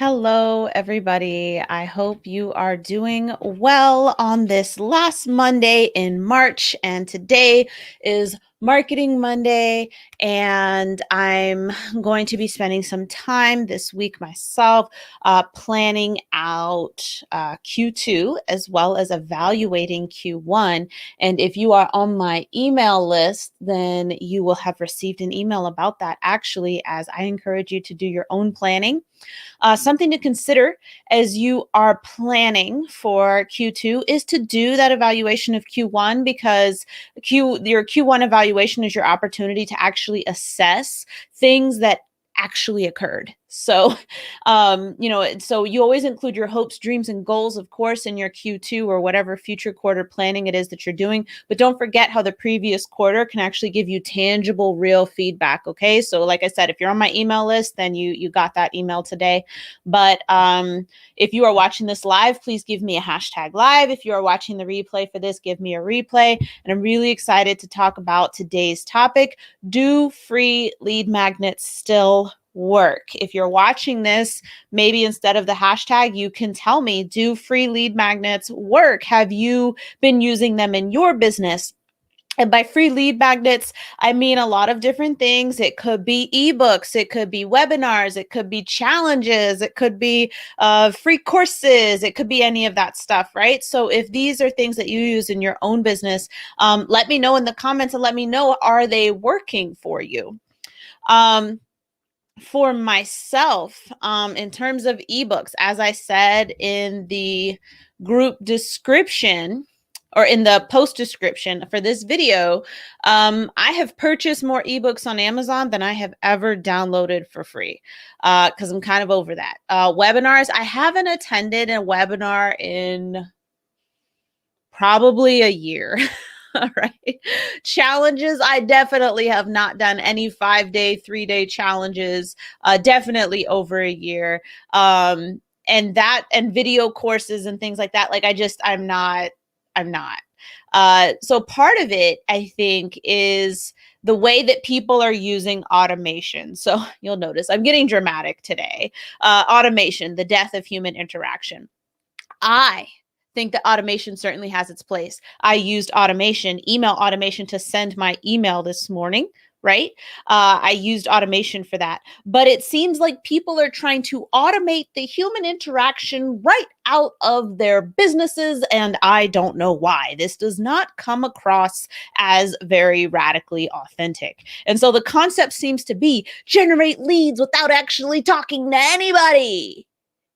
Hello, everybody. I hope you are doing well on this last Monday in March. And today is Marketing Monday. And I'm going to be spending some time this week myself planning out Q2 as well as evaluating Q1. And if you are on my email list, then you will have received an email about that actually, as I encourage you to do your own planning. Something to consider as you are planning for Q2 is to do that evaluation of Q1 because your Q1 evaluation is your opportunity to actually assess things that actually occurred. So you always include your hopes, dreams, and goals, of course, in your Q2 or whatever future quarter planning it is that you're doing. But don't forget how the previous quarter can actually give you tangible, real feedback. Okay. So like I said, if you're on my email list, then you got that email today. But if you are watching this live, please give me a hashtag live. If you are watching the replay for this, give me a replay. And I'm really excited to talk about today's topic. Do free lead magnets still work? If you're watching this, maybe instead of the hashtag, you can tell me, do free lead magnets work? Have you been using them in your business? And by free lead magnets, I mean a lot of different things. It could be ebooks, it could be webinars, it could be challenges, it could be free courses, it could be any of that stuff, right? So if these are things that you use in your own business, let me know in the comments and let me know, are they working for you? For myself, in terms of ebooks, as I said in the group description or in the post description for this video, I have purchased more ebooks on Amazon than I have ever downloaded for free because I'm kind of over that. Webinars, I haven't attended a webinar in probably a year. All right. Challenges. I definitely have not done any 5-day, 3-day challenges, definitely over a year. And video courses and things like that. Like I'm not. So part of it, I think, is the way that people are using automation. So you'll notice I'm getting dramatic today. Automation, the death of human interaction. I think that automation certainly has its place. I used email automation to send my email this morning, right? I used automation for that. But it seems like people are trying to automate the human interaction right out of their businesses, and I don't know why. This does not come across as very radically authentic. And so the concept seems to be generate leads without actually talking to anybody.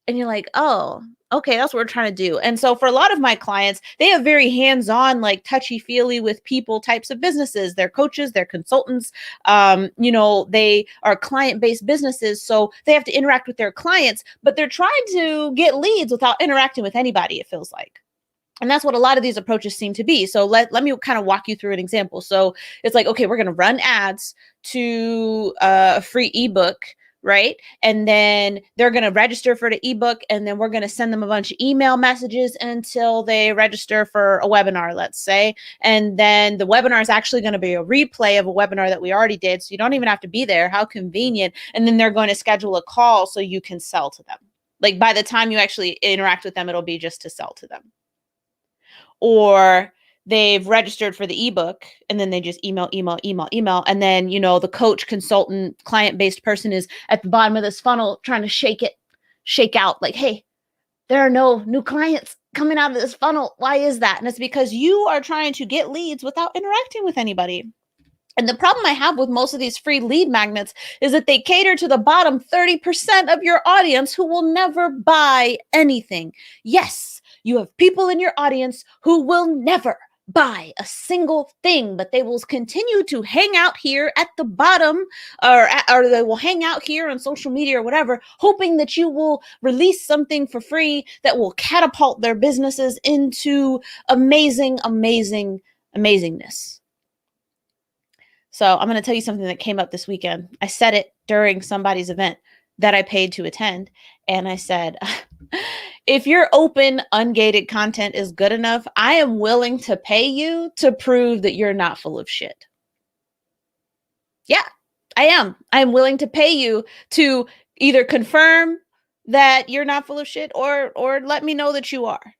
And you're like, oh, okay, that's what we're trying to do. And so for a lot of my clients, they have very hands-on, like touchy-feely with people types of businesses. They're coaches, they're consultants, they are client-based businesses. So they have to interact with their clients, but they're trying to get leads without interacting with anybody, it feels like. And that's what a lot of these approaches seem to be. So let me kind of walk you through an example. So it's like, okay, we're going to run ads to a free ebook, right? And then they're going to register for the ebook, and then we're going to send them a bunch of email messages until they register for a webinar, let's say. And then the webinar is actually going to be a replay of a webinar that we already did. So you don't even have to be there. How convenient. And then they're going to schedule a call so you can sell to them. Like by the time you actually interact with them, it'll be just to sell to them. Or they've registered for the ebook and then they just email. And then, the coach, consultant, client-based person is at the bottom of this funnel trying to shake out like, hey, there are no new clients coming out of this funnel. Why is that? And it's because you are trying to get leads without interacting with anybody. And the problem I have with most of these free lead magnets is that they cater to the bottom 30% of your audience who will never buy anything. Yes, you have people in your audience who will never buy a single thing, but they will continue to hang out here at the bottom, or they will hang out here on social media or whatever, hoping that you will release something for free that will catapult their businesses into amazingness. So I'm going to tell you something that came up this weekend. I said it during somebody's event that I paid to attend. And I said, if your open, ungated content is good enough, I am willing to pay you to prove that you're not full of shit. Yeah, I am. I am willing to pay you to either confirm that you're not full of shit, or let me know that you are,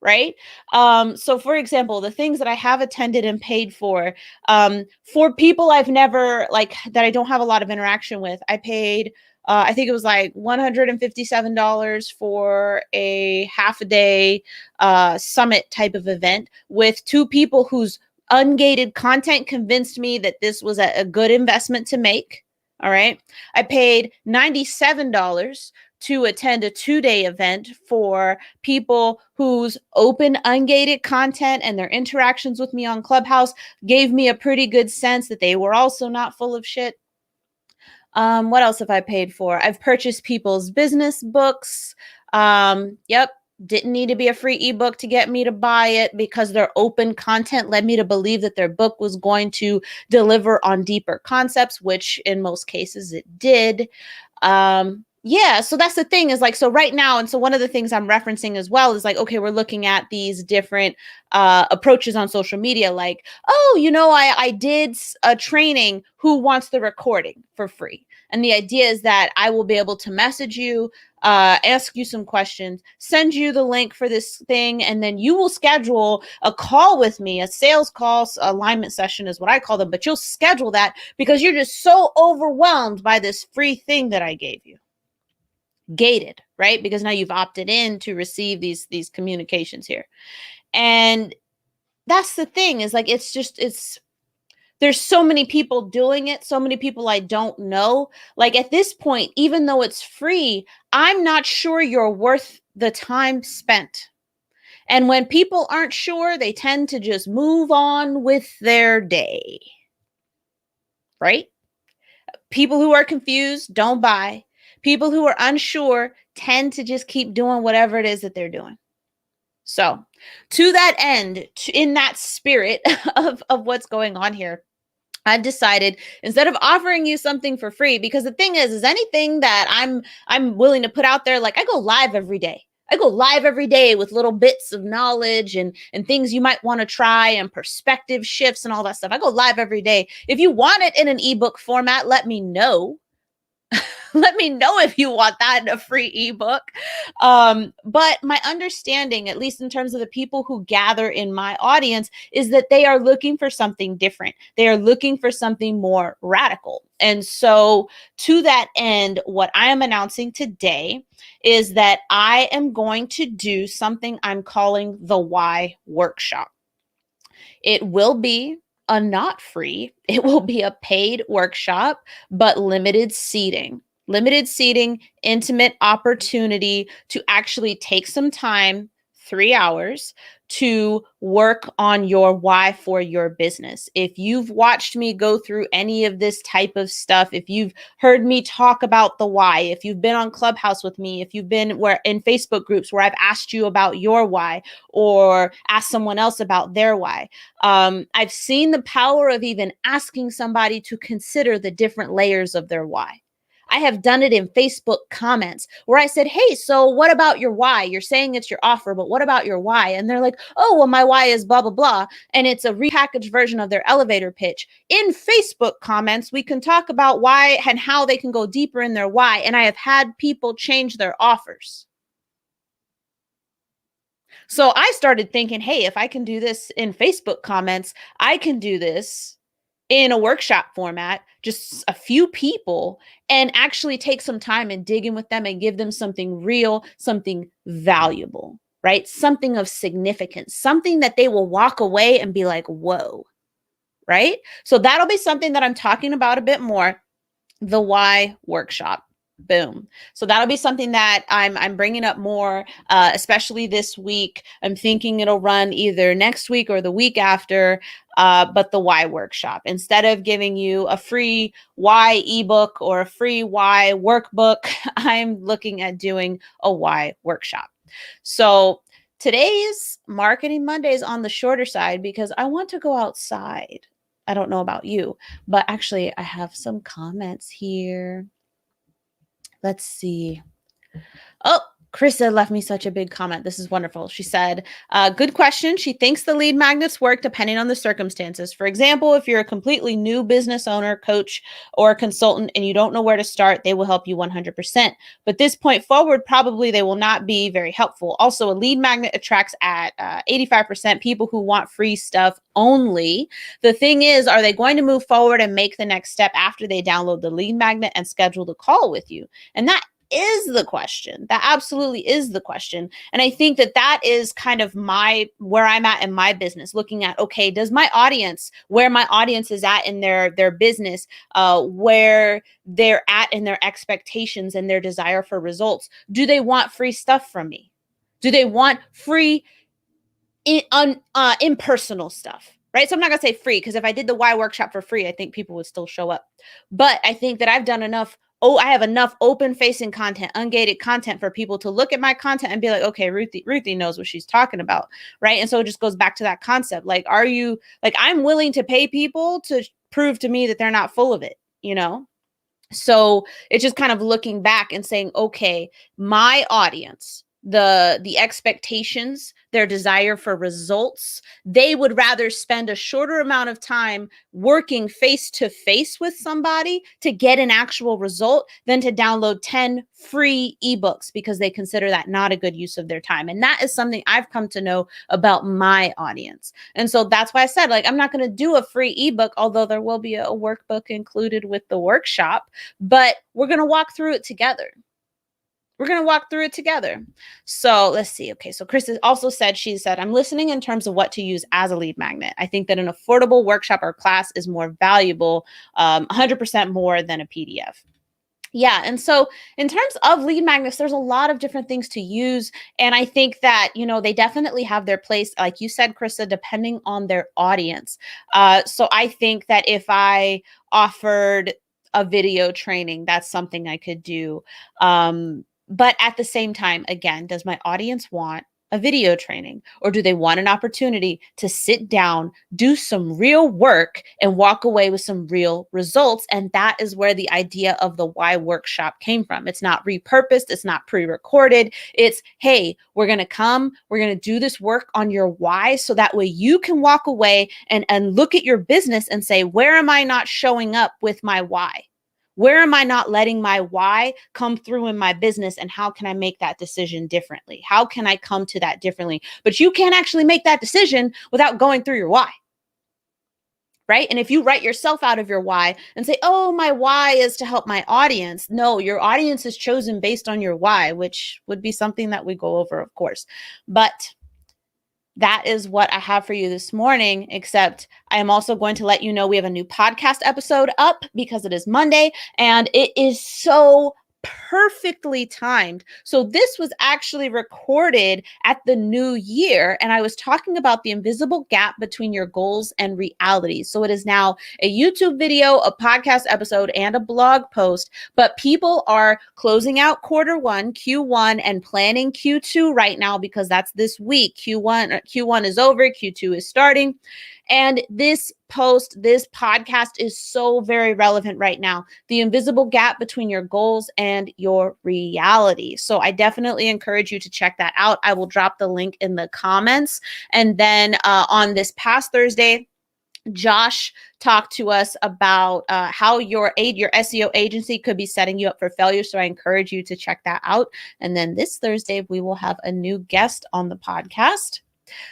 right? So for example, the things that I have attended and paid for people I've never, like, that I don't have a lot of interaction with, I paid I think it was like $157 for a half a day summit type of event with two people whose ungated content convinced me that this was a good investment to make. All right. I paid $97 to attend a 2-day event for people whose open, ungated content and their interactions with me on Clubhouse gave me a pretty good sense that they were also not full of shit. What else have I paid for? I've purchased people's business books. Yep. Didn't need to be a free ebook to get me to buy it because their open content led me to believe that their book was going to deliver on deeper concepts, which in most cases it did. Yeah, so that's the thing, is like, so right now, and so one of the things I'm referencing as well is like, okay, we're looking at these different approaches on social media, like, oh, I did a training, who wants the recording for free? And the idea is that I will be able to message you, ask you some questions, send you the link for this thing, and then you will schedule a call with me, a sales call, alignment session is what I call them, but you'll schedule that because you're just so overwhelmed by this free thing that I gave you. Gated, right? Because now you've opted in to receive these communications here. And that's the thing, is like, it's there's so many people doing it, so many people I don't know. Like, at this point, even though it's free, I'm not sure you're worth the time spent. And when people aren't sure, they tend to just move on with their day. Right? People who are confused don't buy. People who are unsure tend to just keep doing whatever it is that they're doing. So, to that end, in that spirit of what's going on here, I've decided, instead of offering you something for free, because the thing is anything that I'm willing to put out there, like, I go live every day. I go live every day with little bits of knowledge and things you might want to try, and perspective shifts and all that stuff. I go live every day. If you want it in an ebook format, let me know. Let me know if you want that in a free ebook. But my understanding, at least in terms of the people who gather in my audience, is that they are looking for something different. They are looking for something more radical. And so, to that end, what I am announcing today is that I am going to do something I'm calling the Why Workshop. It will be a not free, it will be a paid workshop, but limited seating. Limited seating, intimate opportunity to actually take some time, 3 hours, to work on your why for your business. If you've watched me go through any of this type of stuff, if you've heard me talk about the why, if you've been on Clubhouse with me, if you've been in Facebook groups where I've asked you about your why, or asked someone else about their why, I've seen the power of even asking somebody to consider the different layers of their why. I have done it in Facebook comments where I said, hey, so what about your why? You're saying it's your offer, but what about your why? And they're like, oh, well, my why is blah, blah, blah. And it's a repackaged version of their elevator pitch. In Facebook comments, we can talk about why and how they can go deeper in their why. And I have had people change their offers. So I started thinking, hey, if I can do this in Facebook comments, I can do this in a workshop format, just a few people, and actually take some time and dig in with them and give them something real, something valuable, right? Something of significance, something that they will walk away and be like, whoa, right? So that'll be something that I'm talking about a bit more, the Why Workshop. Boom. So that'll be something that I'm bringing up more, especially this week. I'm thinking it'll run either next week or the week after. But the Why Workshop, instead of giving you a free Why ebook or a free Why workbook, I'm looking at doing a Why Workshop. So today's Marketing Monday is on the shorter side because I want to go outside. I don't know about you, but actually I have some comments here. Let's see. Oh, Krista left me such a big comment. This is wonderful. She said, good question. She thinks the lead magnets work depending on the circumstances. For example, if you're a completely new business owner, coach, or consultant, and you don't know where to start, they will help you 100%. But this point forward, probably they will not be very helpful. Also, a lead magnet attracts at 85% people who want free stuff only. The thing is, are they going to move forward and make the next step after they download the lead magnet and schedule the call with you? And that is the question. That absolutely is the question. And I think that that is kind of where I'm at in my business, looking at, okay, does my audience, where my audience is at in their business, where they're at in their expectations and their desire for results, do they want free stuff from me? Do they want free impersonal stuff? Right. So I'm not going to say free, because if I did the why workshop for free, I think people would still show up. But I think that I've done enough. I have enough open facing content, ungated content for people to look at my content and be like, okay, Ruthie knows what she's talking about. Right. And so it just goes back to that concept. Like, are you like, I'm willing to pay people to prove to me that they're not full of it, you know? So it's just kind of looking back and saying, okay, my audience, the expectations, their desire for results, they would rather spend a shorter amount of time working face to face with somebody to get an actual result than to download 10 free ebooks, because they consider that not a good use of their time. And that is something I've come to know about my audience. And so that's why I said, like, I'm not going to do a free ebook, although there will be a workbook included with the workshop, but we're going to walk through it together. We're going to walk through it together. So let's see. Okay. So Chris also said, she said, I'm listening in terms of what to use as a lead magnet. I think that an affordable workshop or class is more valuable, 100% more than a PDF. Yeah. And so in terms of lead magnets, there's a lot of different things to use. And I think that, they definitely have their place, like you said, Krista, depending on their audience. So I think that if I offered a video training, that's something I could do. But at the same time, again, does my audience want a video training, or do they want an opportunity to sit down, do some real work, and walk away with some real results? And that is where the idea of the why workshop came from. It's not repurposed. It's not pre-recorded. It's, hey, we're going to do this work on your why, so that way you can walk away and look at your business and say, where am I not showing up with my why? Where am I not letting my why come through in my business, and how can I make that decision differently? How can I come to that differently? But you can't actually make that decision without going through your why, right? And if you write yourself out of your why and say, oh, my why is to help my audience. No, your audience is chosen based on your why, which would be something that we go over, of course. But that is what I have for you this morning, except I am also going to let you know we have a new podcast episode up, because it is Monday, and it is so perfectly timed. So this was actually recorded at the new year, and I was talking about the invisible gap between your goals and reality. So it is now a YouTube video, a podcast episode, and a blog post, but people are closing out Q1, and planning Q2 right now, because that's this week. Q1 is over, Q2 is starting. And this podcast is so very relevant right now. The invisible gap between your goals and your reality. So I definitely encourage you to check that out. I will drop the link in the comments. And then on this past Thursday, Josh talked to us about how your SEO agency could be setting you up for failure. So I encourage you to check that out. And then this Thursday, we will have a new guest on the podcast.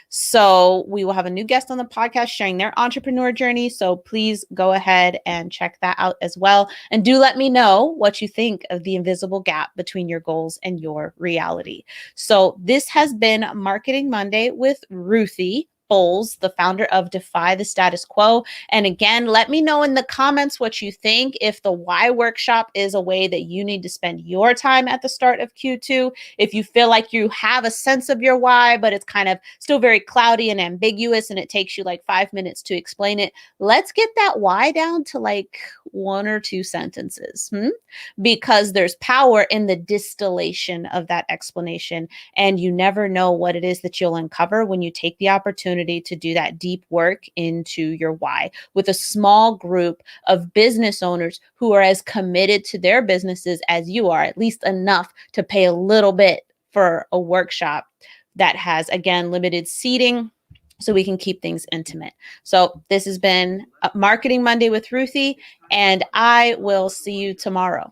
So we will have a new guest on the podcast sharing their entrepreneur journey. So please go ahead and check that out as well. And do let me know what you think of the invisible gap between your goals and your reality. So this has been Marketing Monday with Ruthie Bowles, the founder of Defy the Status Quo. And again, let me know in the comments what you think, if the why workshop is a way that you need to spend your time at the start of Q2. If you feel like you have a sense of your why, but it's kind of still very cloudy and ambiguous, and it takes you like 5 minutes to explain it, let's get that why down to like 1 or 2 sentences, because there's power in the distillation of that explanation. And you never know what it is that you'll uncover when you take the opportunity to do that deep work into your why with a small group of business owners who are as committed to their businesses as you are, at least enough to pay a little bit for a workshop that has, again, limited seating so we can keep things intimate. So this has been Marketing Monday with Ruthie, and I will see you tomorrow.